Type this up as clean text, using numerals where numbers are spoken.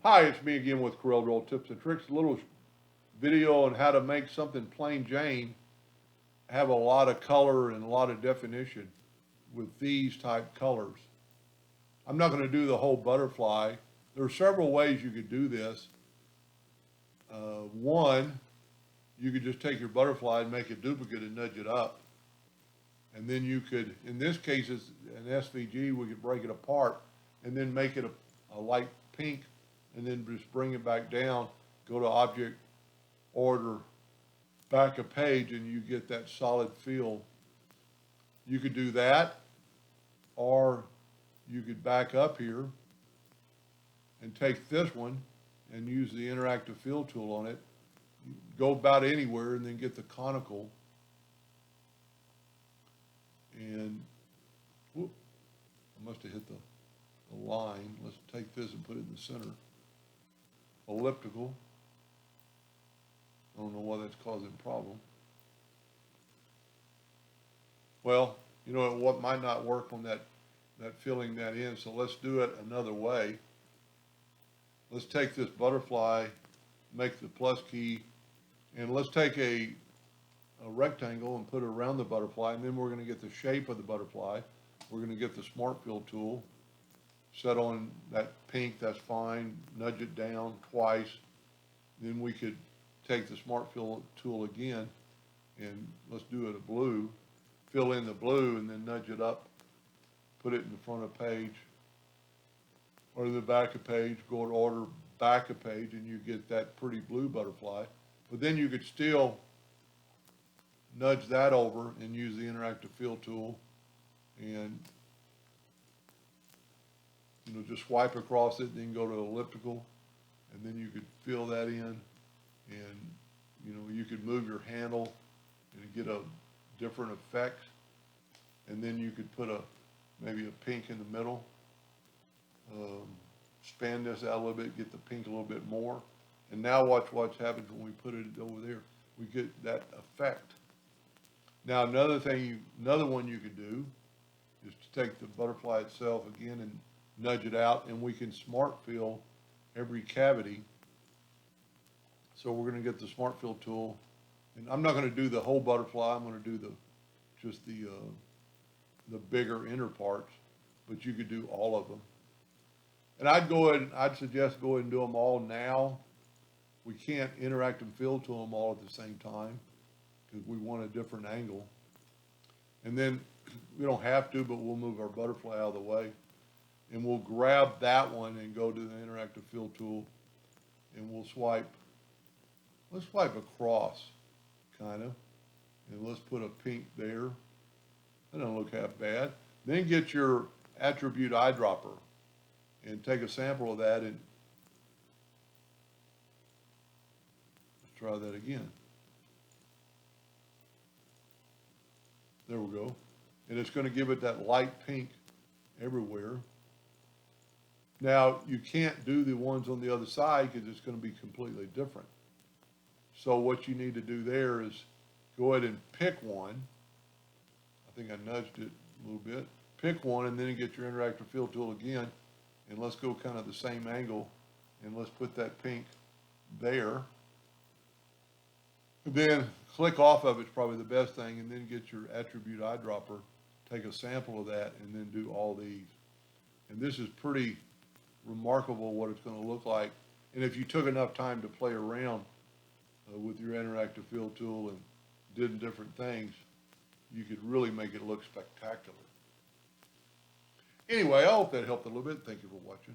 Hi, it's me again with Corel Draw Tips and Tricks. A little video on how to make something plain Jane have a lot of color and a lot of definition with these type colors. I'm not going to do the whole butterfly. There are several ways you could do this. One, you could just take your butterfly and make a duplicate and nudge it up. And then you could, in this case, it's an SVG, we could break it apart and then make it a light pink and then just bring it back down, go to Object, Order, back a page, and you get that solid feel. You could do that, or you could back up here and take this one and use the interactive fill tool on it. Go about anywhere and then get the conical. And, whoop, I must have hit the line. Let's take this and put it in the center. Elliptical. I don't know why that's causing a problem. Well, you know what might not work on that filling that in, so let's do it another way. Let's take this butterfly, make the plus key, and let's take a rectangle and put it around the butterfly, and then we're going to get the shape of the butterfly. We're going to get the Smart Fill tool, set on that pink, that's fine, nudge it down twice. Then we could take the Smart Fill tool again, and let's do it a blue, fill in the blue, and then nudge it up, put it in the front of page, or the back of page, go to Order, back of page, and you get that pretty blue butterfly. But then you could still nudge that over and use the interactive fill tool and just swipe across it, then go to elliptical, and then you could fill that in, and you could move your handle and get a different effect, and then you could put maybe a pink in the middle, expand this out a little bit, get the pink a little bit more, and now watch what happens when we put it over there. We get that effect. Now another one you could do is to take the butterfly itself again and nudge it out, and we can Smart Fill every cavity. So we're going to get the Smart Fill tool, and I'm not going to do the whole butterfly. I'm going to do just the bigger inner parts, but you could do all of them. And I'd suggest go ahead and do them all now. We can't interact and fill to them all at the same time because we want a different angle. And then we don't have to, but we'll move our butterfly out of the way. And we'll grab that one and go to the interactive fill tool, and we'll swipe. Let's swipe across, kind of, and let's put a pink there. That doesn't look half bad. Then get your attribute eyedropper and take a sample of that, and let's try that again. There we go. And it's going to give it that light pink everywhere. Now, you can't do the ones on the other side because it's going to be completely different. So what you need to do there is go ahead and pick one. I think I nudged it a little bit. Pick one, and then get your interactive fill tool again, and let's go kind of the same angle, and let's put that pink there. And then click off of it's probably the best thing, and then get your attribute eyedropper, take a sample of that, and then do all these. And this is pretty remarkable what it's going to look like. And if you took enough time to play around with your interactive fill tool and did different things, you could really make it look spectacular. Anyway, I hope that helped a little bit. Thank you for watching.